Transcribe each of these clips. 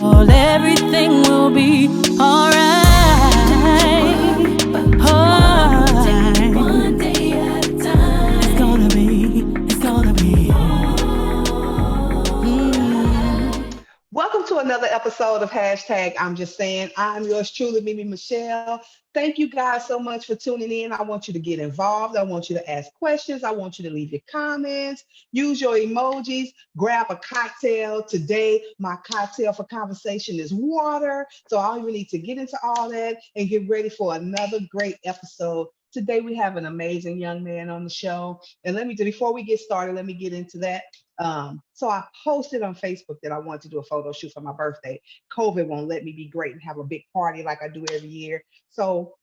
Everything will be alright. Alright. One day at a time. It's gonna be. Welcome to another episode of Hashtag I'm Just Saying. I'm yours truly, MemeMichelle. Thank you guys so much for tuning in. I want you to get involved. I want you to ask questions. I want you to leave your comments. Use your emojis. Grab a cocktail. Today, my cocktail for conversation is water. So I don't even need to get into all that and get ready for another great episode. Today, we have an amazing young man on the show. And before we get started, let me get into that. So I posted on Facebook that I wanted to do a photo shoot for my birthday. COVID won't let me be great and have a big party like I do every year. So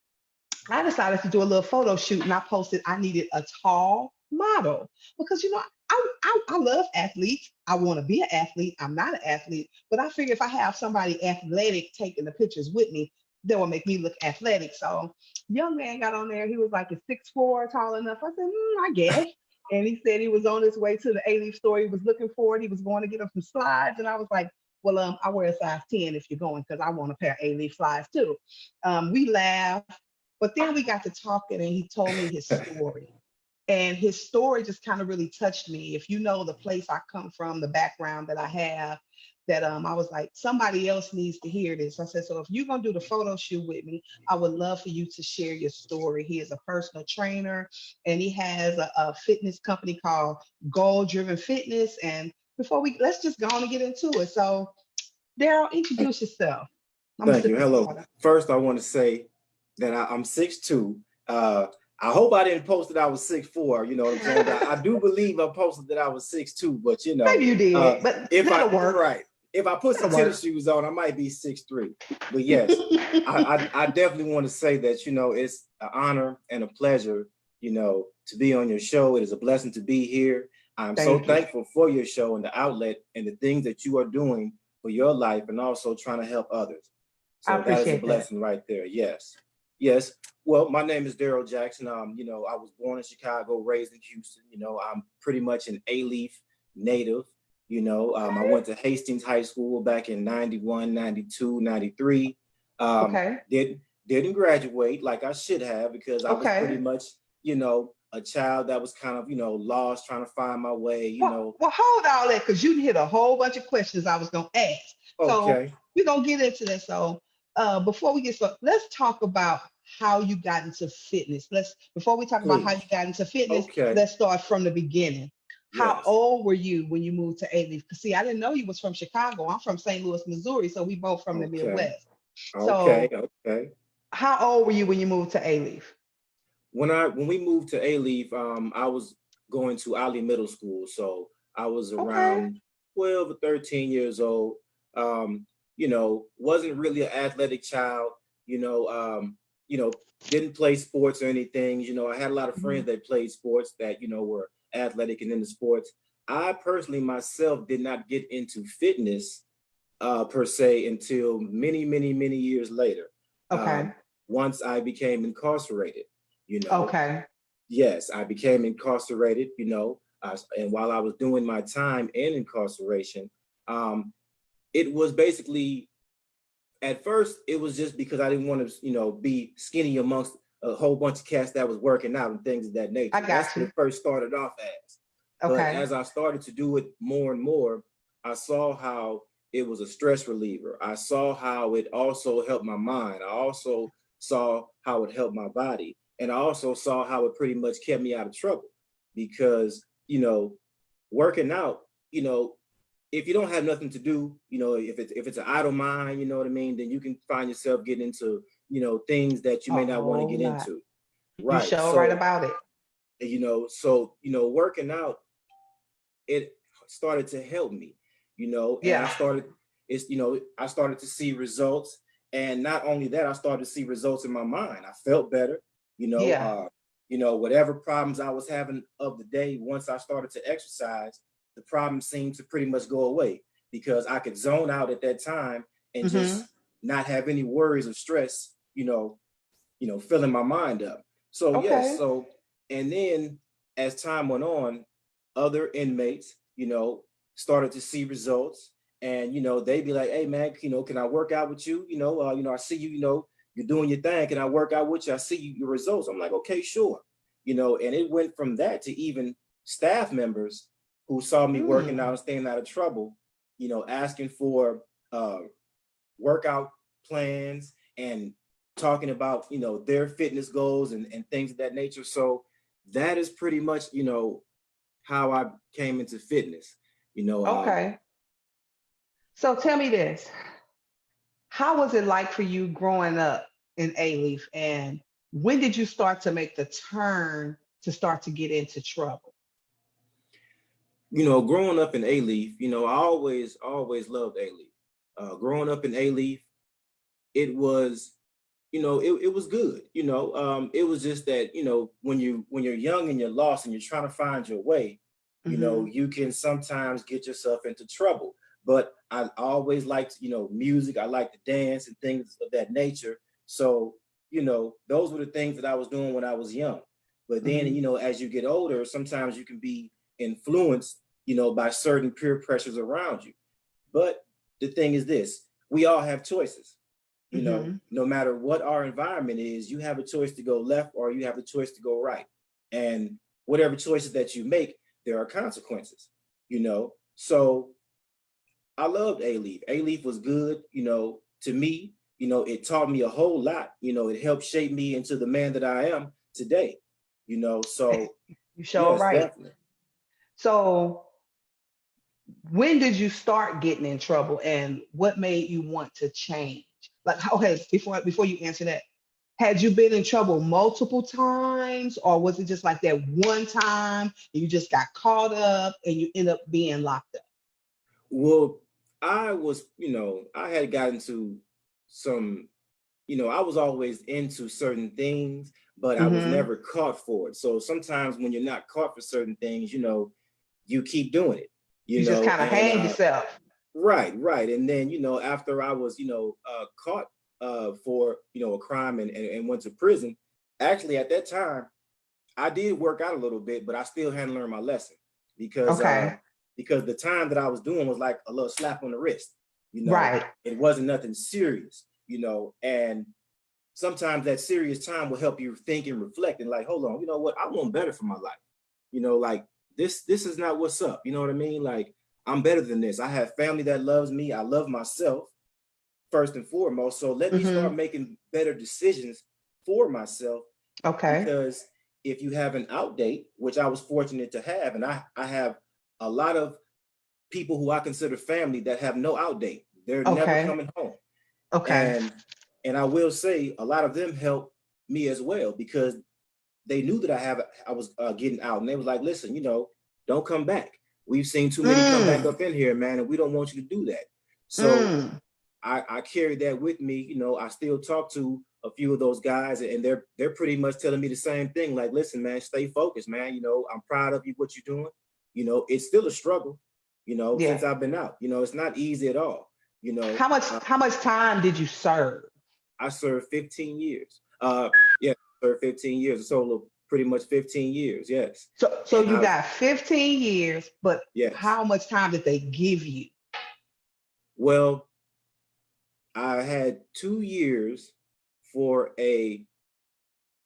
I decided to do a little photo shoot and I posted I needed a tall model because, I love athletes. I want to be an athlete. I'm not an athlete, but I figure if I have somebody athletic taking the pictures with me, that will make me look athletic. So young man got on there. He was like a 6'4", tall enough. I said, I guess. And he said he was on his way to the A-Leaf store. He was looking for it. He was going to get him some slides. And I was like, well, I wear a size 10 if you're going because I want a pair of A-Leaf slides too. We laughed, but then we got to talking and he told me his story. And his story just kind of really touched me. If you know the place I come from, the background that I have, that I was like, somebody else needs to hear this. I said, so if you're going to do the photo shoot with me, I would love for you to share your story. He is a personal trainer and he has a fitness company called Goal Driven Fitness. And let's just go on and get into it. So Darryl, introduce yourself. Thank you. Hello. First, I want to say that I'm 6'2". I hope I didn't post that I was 6'4". You know what I'm saying? I do believe I posted that I was 6'2", but maybe you did. But if I put some tennis shoes on, I might be 6'3". But yes, I definitely want to say that it's an honor and a pleasure to be on your show. It is a blessing to be here. I'm so thankful for your show and the outlet and the things that you are doing for your life and also trying to help others. So that is a blessing right there. Yes. Well, my name is Darryl Jackson. I was born in Chicago, raised in Houston. I'm pretty much an A-Leaf native. I went to Hastings High School back in 91, 92, 93. Didn't graduate like I should have because I was pretty much, a child that was kind of, lost, trying to find my way, Well, hold all that because you hit a whole bunch of questions I was going to ask. So we're going to get into that. So before we get started, let's talk about how you got into fitness. Before we talk about how you got into fitness, let's start from the beginning. How old were you when you moved to A-Leaf? Because see, I didn't know you was from Chicago. I'm from St. Louis, Missouri, so we both from the Midwest. So how old were you when you moved to A-Leaf? When we moved to A-Leaf, I was going to Ali Middle School, so I was around 12 or 13 years old. Wasn't really an athletic child. Didn't play sports or anything. I had a lot of friends that played sports that were athletic and into sports. I personally myself did not get into fitness per se until many, many, many years later. Once I became incarcerated. Yes, I became incarcerated, and while I was doing my time in incarceration, it was basically, at first, it was just because I didn't want to, be skinny amongst a whole bunch of cats that was working out and things of that nature. That's what it first started off as. But as I started to do it more and more, I saw how it was a stress reliever. I saw how it also helped my mind. I also saw how it helped my body. And I also saw how it pretty much kept me out of trouble because, working out, if you don't have nothing to do, if it's an idle mind, you know what I mean, then you can find yourself getting into, things that you may not want to get into. Right. You're right about it. So, working out, it started to help me, and I started to see results. And not only that, I started to see results in my mind. I felt better. Whatever problems I was having of the day, once I started to exercise, the problem seemed to pretty much go away because I could zone out at that time and just not have any worries or stress, filling my mind up. So and then as time went on, other inmates, started to see results and they'd be like, hey man, can I work out with you? I see you, you're doing your thing. Can I work out with you? I see your results. I'm like, okay, sure. And it went from that to even staff members who saw me working out and staying out of trouble, asking for workout plans and talking about, their fitness goals and things of that nature. So that is pretty much, how I came into fitness, Okay. So tell me this. How was it like for you growing up in A-Leaf? And when did you start to make the turn to start to get into trouble? Growing up in A-Leaf, I always loved A-Leaf. Growing up in A-Leaf, it was, it was good. It was just that, when you're young and you're lost and you're trying to find your way, you can sometimes get yourself into trouble. But I always liked, music. I liked to dance and things of that nature. So, those were the things that I was doing when I was young. But then, as you get older, sometimes you can be influenced, by certain peer pressures around you. But the thing is this, we all have choices. No matter what our environment is, you have a choice to go left or you have a choice to go right. And whatever choices that you make, there are consequences, So I loved A-Leaf. A-Leaf was good, to me. It taught me a whole lot. It helped shape me into the man that I am today, so You sure yes, right. definitely. So when did you start getting in trouble and what made you want to change? Like, okay, before you answer that, had you been in trouble multiple times, or was it just like that one time and you just got caught up and you end up being locked up? Well, I was, I had gotten to some, I was always into certain things, but I was Mm-hmm. never caught for it. So sometimes when you're not caught for certain things, you keep doing it, You just kind of and hang yourself. right. And then, after I was, caught for, a crime and went to prison, actually at that time, I did work out a little bit, but I still hadn't learned my lesson because Okay. because the time that I was doing was like a little slap on the wrist, Right. it wasn't nothing serious, and sometimes that serious time will help you think and reflect and like, hold on, you know what, I want better for my life, like this is not what's up, you know what I mean? Like, I'm better than this. I have family that loves me. I love myself first and foremost. So let me Mm-hmm. start making better decisions for myself, Okay. because if you have an outdate, which I was fortunate to have, and I have a lot of people who I consider family that have no outdate. They're never Okay. coming home. Okay. And I will say a lot of them helped me as well, because they knew that I was getting out, and they was like, listen, don't come back. We've seen too many come back Mm. up in here, man, and we don't want you to do that. So Mm. I carried that with me. I still talk to a few of those guys, and they're pretty much telling me the same thing. Like, listen, man, stay focused, man. I'm proud of you, what you're doing. It's still a struggle, Yeah. since I've been out. It's not easy at all. How much time did you serve? I served 15 years. Yeah, served 15 years. So pretty much 15 years, yes. So And you I've got 15 years, but yes. how much time did they give you? Well, I had 2 years for a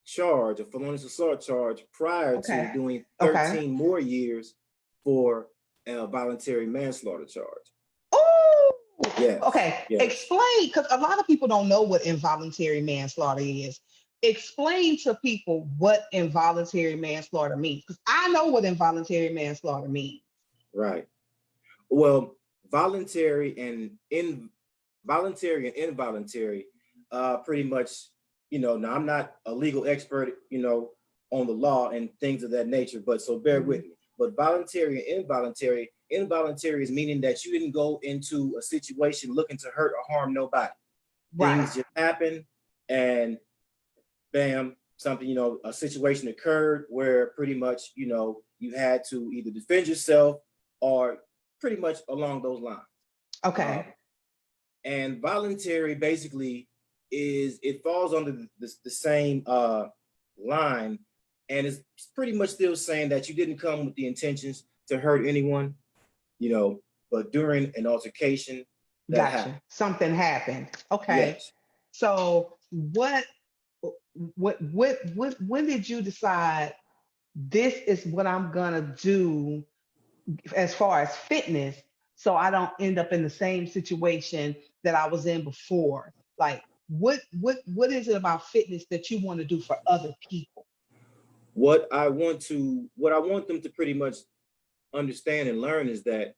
felonious assault charge, prior to Okay. doing Okay. 13 more years for a voluntary manslaughter charge. Oh, Yes, okay. yes. Explain, because a lot of people don't know what involuntary manslaughter is. Explain to people what involuntary manslaughter means, because I know what involuntary manslaughter means. Right. Well, voluntary and involuntary, pretty much, now I'm not a legal expert, on the law and things of that nature, but so bear with Mhm. me. But voluntary and involuntary is meaning that you didn't go into a situation looking to hurt or harm nobody. Right. Things just happen, and bam, something, a situation occurred where pretty much, you had to either defend yourself or pretty much along those lines. Okay. Um, and voluntary basically it falls under the same line, and it's pretty much still saying that you didn't come with the intentions to hurt anyone, you know but during an altercation that Gotcha. happened. Something happened. Okay. Yes. So when did you decide this is what I'm gonna do as far as fitness, so I don't end up in the same situation that I was in before? Like, what is it about fitness that you want to do for other people? What I want them to pretty much understand and learn is that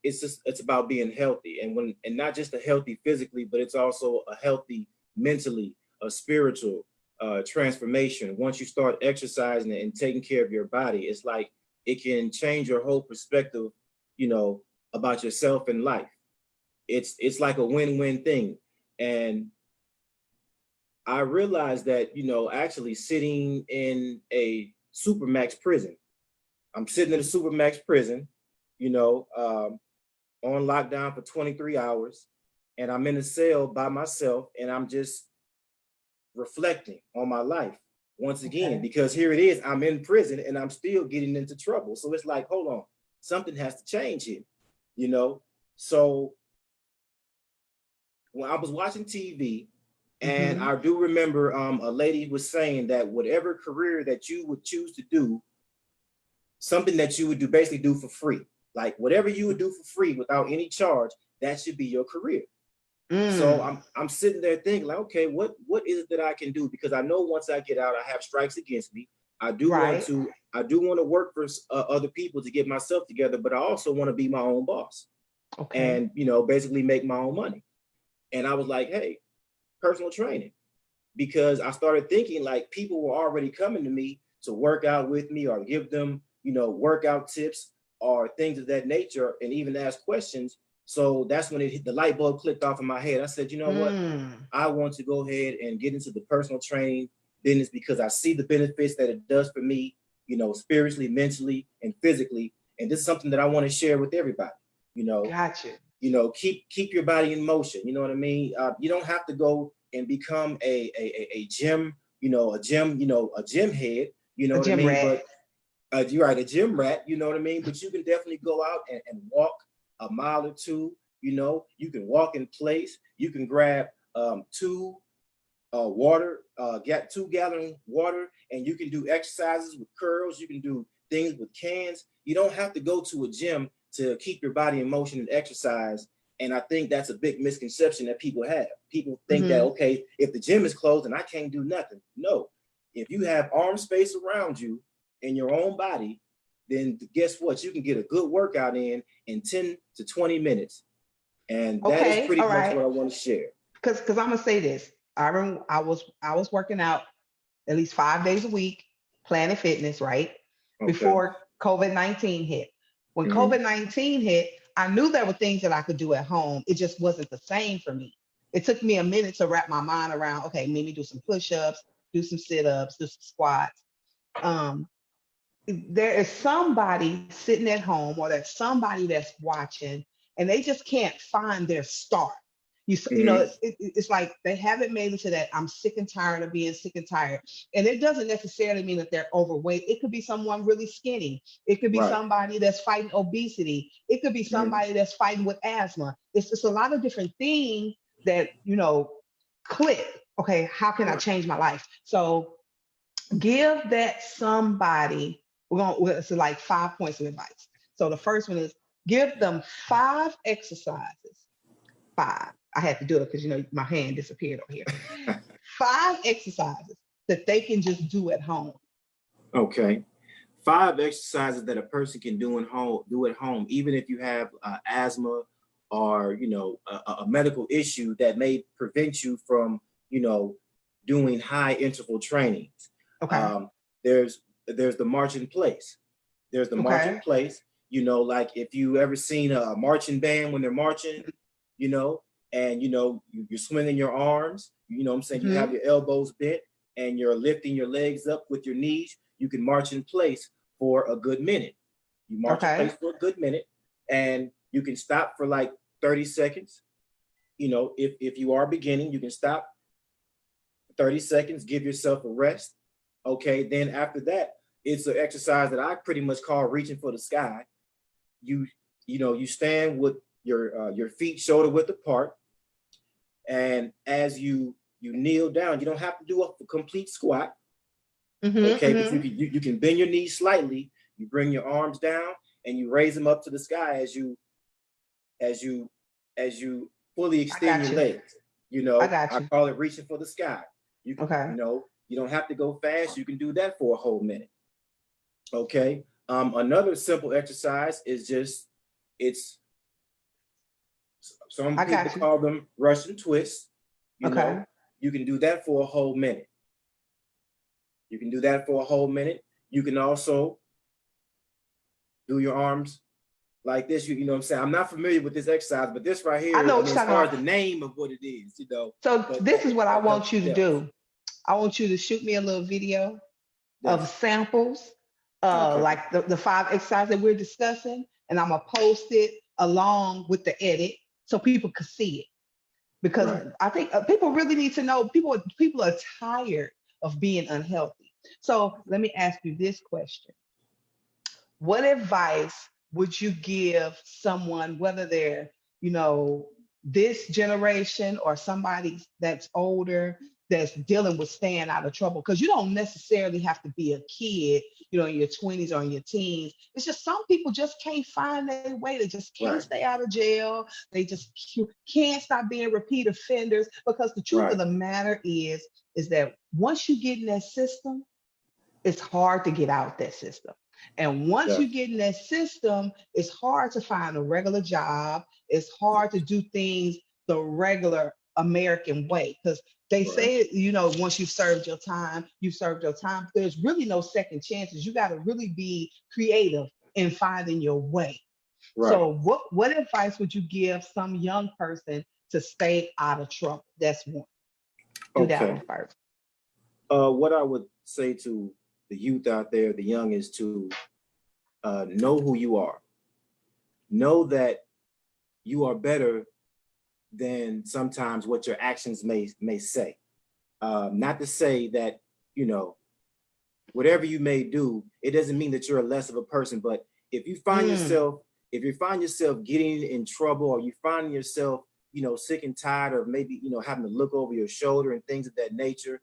it's about being healthy, and not just a healthy physically, but it's also a healthy mentally, a spiritual transformation. Once you start exercising and taking care of your body, it's like it can change your whole perspective, about yourself and life. It's like a win-win thing. And I realized that, actually sitting in a supermax prison, I'm sitting in a supermax prison, on lockdown for 23 hours, and I'm in a cell by myself, and I'm just reflecting on my life once again, Okay. because here it is, I'm in prison and I'm still getting into trouble. So it's like, hold on, something has to change here, So when I was watching TV, and Mm-hmm. I do remember a lady was saying that whatever career that you would choose to do, something that you would basically do for free. Like whatever you would do for free without any charge, that should be your career. So Mm. I'm sitting there thinking like, okay, what is it that I can do? Because I know once I get out, I have strikes against me. I do want Right. to work for other people to get myself together, but I also want to be my own boss Okay. and basically make my own money. And I was like, hey, personal training, because I started thinking like people were already coming to me to work out with me or give them, workout tips or things of that nature, and even ask questions. So that's when the light bulb clicked off in my head. I said, you know what? Mm. I want to go ahead and get into the personal training business because I see the benefits that it does for me, spiritually, mentally, and physically. And this is something that I want to share with everybody. You know, Gotcha. keep your body in motion. You know what I mean? You don't have to go and become a gym, a gym head. You know A what I gym mean? rat. But you're right, a gym rat. You know what I mean? But you can definitely go out and walk a mile or two. You can walk in place. You can grab two get 2 gallon water, and you can do exercises with curls. You can do things with cans. You don't have to go to a gym to keep your body in motion and exercise. And I think that's a big misconception that people have. People think that, Mm-hmm. okay, if the gym is closed and I can't do nothing. No, if you have arm space around you in your own body, then guess what? You can get a good workout in 10 to 20 minutes. And that is Okay. pretty All much right. what I want to share. Because I'm gonna say this. I remember I was working out at least 5 days a week, Planet Fitness, right? Okay. Before COVID-19 hit. When Mm-hmm. COVID-19 hit, I knew there were things that I could do at home. It just wasn't the same for me. It took me a minute to wrap my mind around, okay, maybe do some push-ups, do some sit-ups, do some squats. Um, there is somebody sitting at home, or there's somebody that's watching, and they just can't find their start. Mm-hmm. It's like they haven't made it to that I'm sick and tired of being sick and tired. And it doesn't necessarily mean that they're overweight. It could be someone really skinny. It could be Right. somebody that's fighting obesity. It could be Mm-hmm. somebody that's fighting with asthma. It's just a lot of different things that, click. Okay, how can I Right. change my life? So give that somebody, it's like 5 points of advice. So the first one is give them 5 exercises. Five. I had to do it because my hand disappeared over here. 5 exercises that they can just do at home. Okay. 5 exercises that a person can do at home, even if you have asthma or a medical issue that may prevent you from you know doing high interval trainings. Okay. Um, there's the march in place. There's the march in Okay. place. Like if you ever seen a marching band when they're marching, you know, and you're swinging your arms. You know what I'm saying? You have Hmm. your elbows bent and you're lifting your legs up with your knees. You can march in place for a good minute. You march in Okay. place for a good minute, and you can stop for like 30 seconds. If you are beginning, you can stop 30 seconds, give yourself a rest. Okay, then after that, it's an exercise that I pretty much call reaching for the sky. You you stand with your feet shoulder width apart, and as you kneel down, you don't have to do a complete squat. Okay, but you can bend your knees slightly. You bring your arms down and you raise them up to the sky as you fully extend your legs. I call it reaching for the sky. You can, you don't have to go fast. You can do that for a whole minute. Okay. Another simple exercise is some people call them Russian twists. You know, you can do that for a whole minute. You can do that for a whole minute. You can also do your arms like this. You know what I'm saying? I'm not familiar with this exercise, but this right here, I know what you're as talking far about. as the name of what it is, So this is what I want you to do. I want you to shoot me a little video of samples, like the 5 exercises that we're discussing, and I'm gonna post it along with the edit so people could see it. Because I think people really need to know. People are tired of being unhealthy. So let me ask you this question: what advice would you give someone, whether they're, this generation or somebody that's older, that's dealing with staying out of trouble? Because you don't necessarily have to be a kid, in your 20s or in your teens. It's just some people just can't find their way. They just can't stay out of jail. They just can't stop being repeat offenders. Because the truth of the matter is that once you get in that system, it's hard to get out that system. And once you get in that system, it's hard to find a regular job. It's hard to do things the regular American way. Because they say, once you've served your time, you've served your time. There's really no second chances. You got to really be creative in finding your way. So what advice would you give some young person to stay out of trouble? That's one. Do that one first. What I would say to the youth out there, the young, is to know who you are. Know that you are better than sometimes what your actions may say. Not to say that, whatever you may do, it doesn't mean that you're less of a person. But if you find yourself getting in trouble, or you find yourself, sick and tired of maybe, having to look over your shoulder and things of that nature,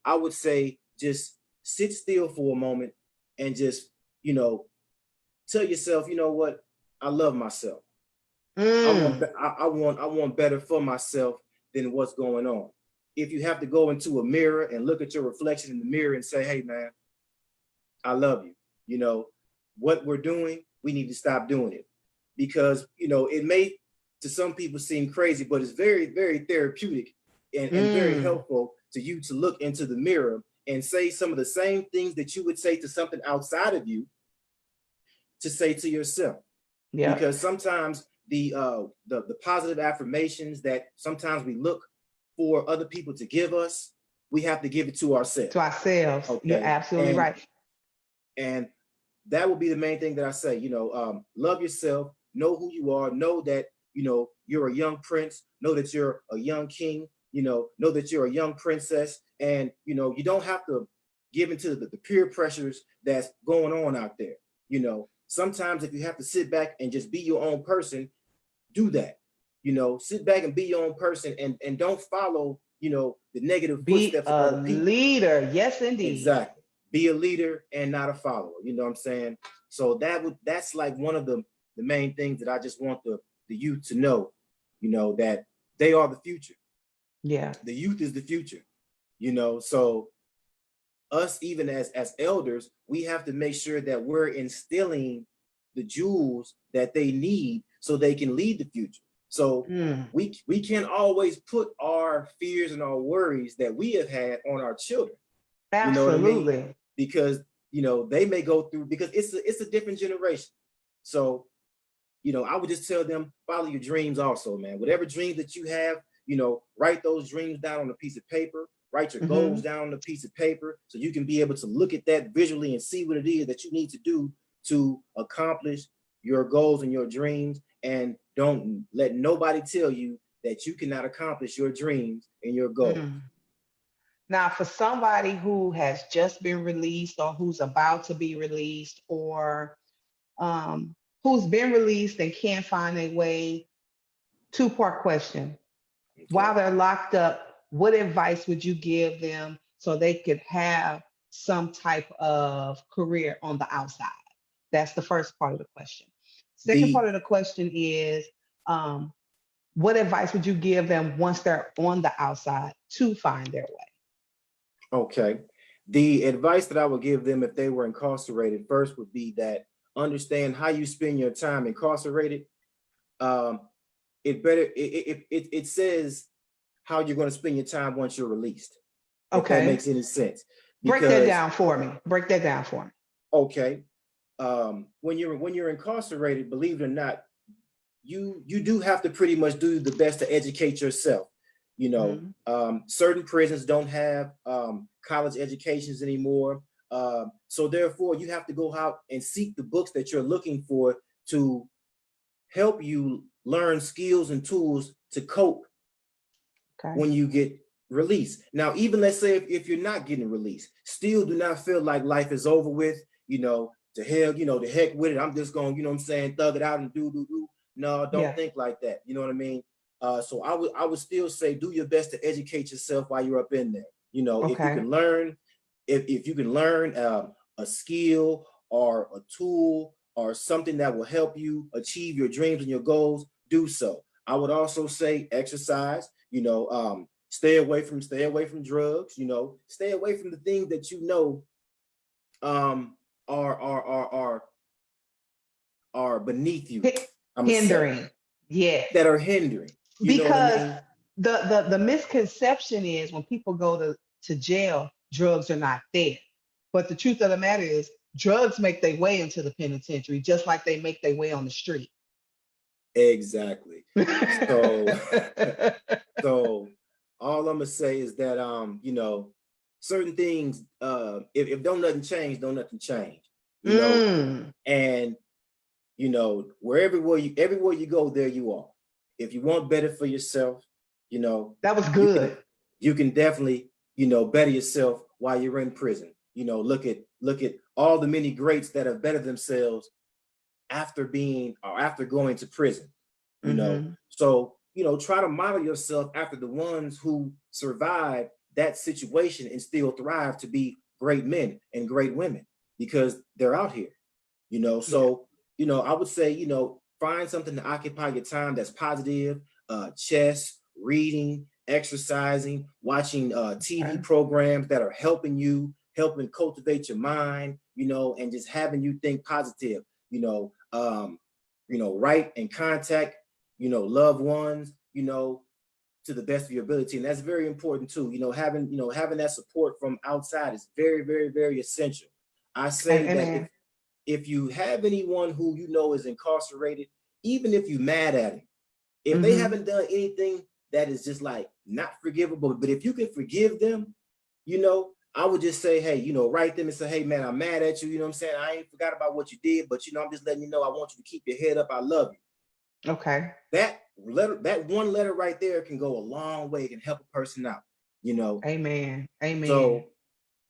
I would say just sit still for a moment and just, tell yourself, you know what, I love myself. I want better for myself than what's going on. If you have to go into a mirror and look at your reflection in the mirror and say, hey man, I love you. What we're doing, we need to stop doing it. Because, it may to some people seem crazy, but it's very, very therapeutic and very helpful to you to look into the mirror and say some of the same things that you would say to something outside of you to say to yourself. Because sometimes the positive affirmations that sometimes we look for other people to give us, we have to give it to ourselves. Okay. You're absolutely right. And that will be the main thing that I say, love yourself, know who you are, know that, you're a young prince, know that you're a young king, know that you're a young princess, and, you don't have to give into the peer pressures that's going on out there. Sometimes if you have to sit back and just be your own person, do that. Sit back and be your own person and don't follow, the negative footsteps of other people. Be a leader. Yes, indeed. Exactly. Be a leader and not a follower. You know what I'm saying? So that's like one of the main things that I just want the youth to know, that they are the future. Yeah. The youth is the future, so us, even as elders, we have to make sure that we're instilling the jewels that they need so they can lead the future. So we can't always put our fears and our worries that we have had on our children. Absolutely. You know what I mean? Because, they may go through, because it's a different generation. So, I would just tell them, follow your dreams also, man. Whatever dreams that you have, write those dreams down on a piece of paper. Write your goals down on a piece of paper so you can be able to look at that visually and see what it is that you need to do to accomplish your goals and your dreams. And don't let nobody tell you that you cannot accomplish your dreams and your goals. Now, for somebody who has just been released or who's about to be released, or who's been released and can't find a way. Two-part question. Okay. While they're locked up, what advice would you give them so they could have some type of career on the outside? That's the first part of the question. Second The part of the question is, what advice would you give them once they're on the outside to find their way? Okay. The advice that I would give them if they were incarcerated first would be that understand how you spend your time incarcerated. It says how you're going to spend your time once you're released. If that Okay. makes any sense. Break that Because down for me. Break that down for me. okay, when you're incarcerated, believe it or not, you do have to pretty much do the best to educate yourself. You know, certain prisons don't have college educations anymore. So therefore, you have to go out and seek the books that you're looking for to help you learn skills and tools to cope when you get released. Now, even let's say if you're not getting released, still do not feel like life is over with, you know, to hell, you know, the heck with it. I'm just going, you know what I'm saying, thug it out and do. No, don't think like that. You know what I mean? So I would still say do your best to educate yourself while you're up in there. You know, if you can learn, if you can learn a skill or a tool or something that will help you achieve your dreams and your goals, do so. I would also say exercise, you know, stay away from drugs, you know, stay away from the things that you know are beneath you. Hindering. Yeah. That are hindering. You Because know what I mean? the misconception is when people go to jail, drugs are not there. But the truth of the matter is drugs make their way into the penitentiary just like they make their way on the street. Exactly. So all I'm gonna say is that you know, certain things, if don't nothing change, don't nothing change. You know, and you know, everywhere you go, there you are. If you want better for yourself, you know, that was good. You can definitely, you know, better yourself while you're in prison. You know, look at all the many greats that have bettered themselves after going to prison. You know, so you know, try to model yourself after the ones who survived that situation and still thrive to be great men and great women because they're out here. You know, so you know, I would say, you know, find something to occupy your time that's positive, chess, reading, exercising, watching TV programs that are helping cultivate your mind, you know, and just having you think positive, you know, write and contact, you know, loved ones, you know, to the best of your ability. And that's very important too. You know, having that support from outside is very, very, very essential. I say that if you have anyone who you know is incarcerated, even if you're mad at him, if they haven't done anything that is just like not forgivable, but if you can forgive them, you know, I would just say, hey, you know, write them and say, hey, man, I'm mad at you. You know what I'm saying? I ain't forgot about what you did, but, you know, I'm just letting you know I want you to keep your head up. I love you. Okay. That one letter right there can go a long way. It can help a person out, you know. Amen. So,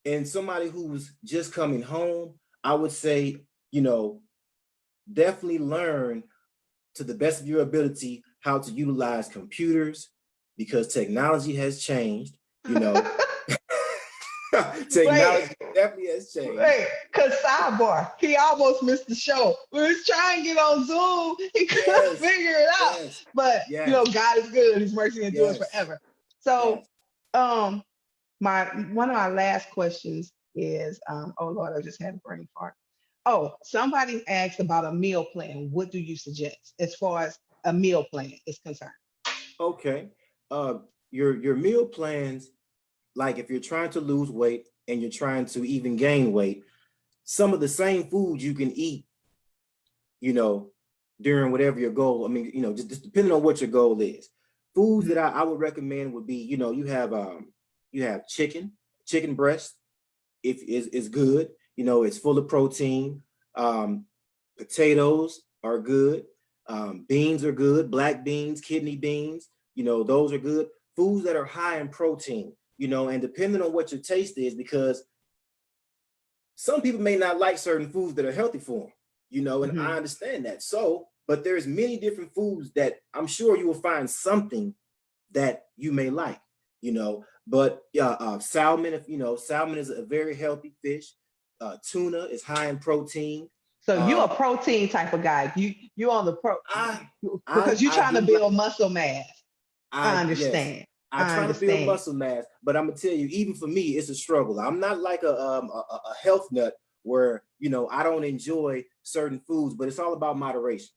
and somebody who's just coming home, I would say, you know, definitely learn to the best of your ability how to utilize computers because technology has changed, you know. Technology definitely has changed. Because sidebar, he almost missed the show. We was trying to get on Zoom. He couldn't figure it out. But you know, God is good. His mercy endures forever. So one of my last questions is, oh Lord, I just had a brain fart. Oh, somebody asked about a meal plan. What do you suggest as far as a meal plan is concerned? Okay. Your meal plans, like if you're trying to lose weight and you're trying to even gain weight, some of the same foods you can eat, you know, during whatever your goal. I mean, you know, just depending on what your goal is. Foods that I would recommend would be, you know, you have chicken breast. If is good, you know, it's full of protein. Potatoes are good. Beans are good. Black beans, kidney beans, you know, those are good. Foods that are high in protein, you know, and depending on what your taste is, because some people may not like certain foods that are healthy for them. you know, and I understand that. So, but there's many different foods that I'm sure you will find something that you may like, you know, but salmon, if you know, salmon is a very healthy fish. Tuna is high in protein. So you're a protein type of guy. You on the because you're I trying to do build muscle mass. I yes, understand. I try to build muscle mass, but I'm gonna tell you, even for me, it's a struggle. I'm not like a health nut where, you know, I don't enjoy certain foods, but it's all about moderation.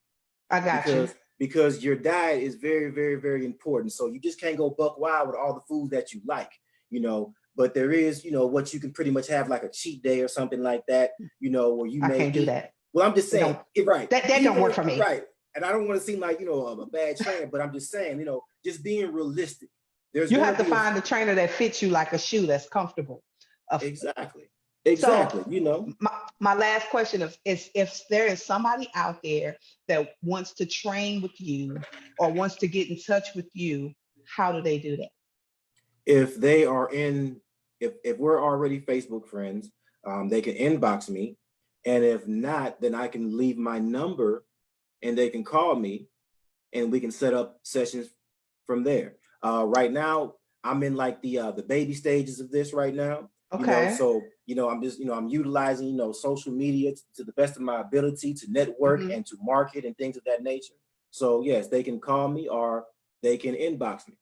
I got you. Because your diet is very, very, very important. So you just can't go buck wild with all the foods that you like, you know. But there is, you know, what you can pretty much have like a cheat day or something like that, you know, where you may can't do that. Well, I'm just saying, right. That don't work for me. Right. And I don't want to seem like, you know, a bad trainer, but I'm just saying, you know, just being realistic. You have to find a trainer that fits you like a shoe that's comfortable. Exactly. So, you know. My last question is if there is somebody out there that wants to train with you or wants to get in touch with you, how do they do that? If they are if we're already Facebook friends, they can inbox me. And if not, then I can leave my number and they can call me and we can set up sessions from there. Right now, I'm in like the baby stages of this right now. Okay. You know, so, you know, I'm just, you know, I'm utilizing, you know, social media to the best of my ability to network and to market and things of that nature. So yes, they can call me or they can inbox me.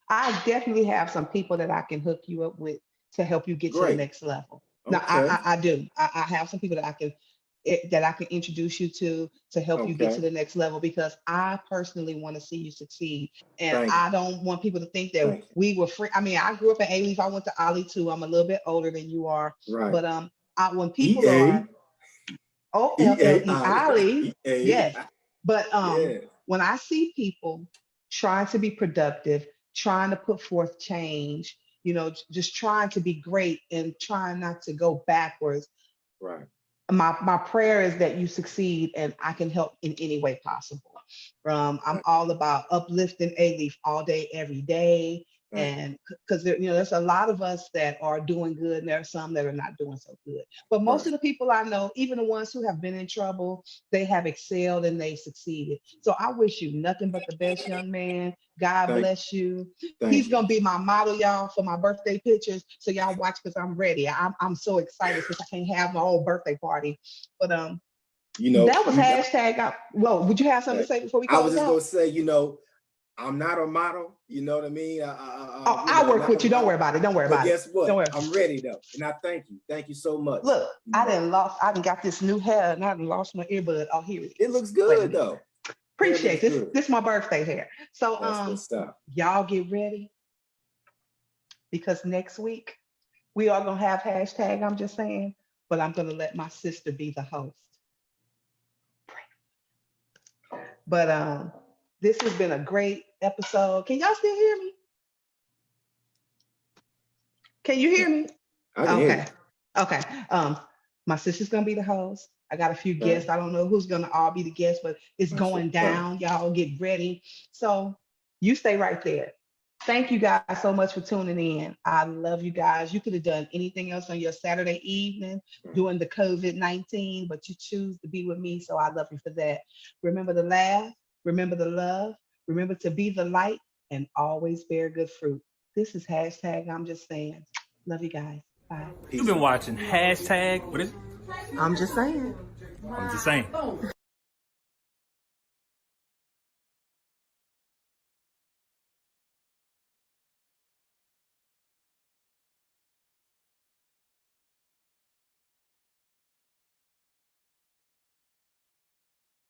I definitely have some people that I can hook you up with to help you get to the next level. Okay. Now, I do. I have some people that I can introduce you to help you get to the next level, because I personally want to see you succeed. And I don't want people to think that we were free. I mean, I grew up in A-Leaf. I went to Ollie too. I'm a little bit older than you are. Right. But when people are Ollie, yes. But when I see people trying to be productive, trying to put forth change, you know, just trying to be great and trying not to go backwards. Right. My prayer is that you succeed and I can help in any way possible. I'm all about uplifting A-Leaf all day, every day. And because you know, there's a lot of us that are doing good and there are some that are not doing so good. But most of the people I know, even the ones who have been in trouble, they have excelled and they succeeded. So I wish you nothing but the best, young man. God bless you. He's gonna be my model, y'all, for my birthday pictures. So y'all watch, because I'm ready. I'm so excited since I can't have my own birthday party. But you know, that was hashtag. Well, would you have something to say before we close? I was just gonna say, you know, I'm not a model, you know what I mean? I'll work with you. Don't worry about it. Don't worry about it. Guess what? I'm ready though. And I thank you. Thank you so much. Look, I done got this new hair and I done lost my earbud. Oh, here it is. It looks good though. Appreciate this. Good. This is my birthday hair. So y'all get ready, because next week we are gonna have hashtag I'm just saying, but I'm gonna let my sister be the host. But this has been a great episode. Can y'all still hear me? Can you hear me? I can hear you. Okay. My sister's gonna be the host. I got a few guests. I don't know who's gonna all be the guests, but it's going down. Y'all get ready. So you stay right there. Thank you guys so much for tuning in. I love you guys. You could have done anything else on your Saturday evening during the COVID-19, but you choose to be with me. So I love you for that. Remember to laugh. Remember the love. Remember to be the light and always bear good fruit. This is hashtag I'm just saying. Love you guys. Bye. You've been watching hashtag, what is it? I'm just saying. I'm just saying.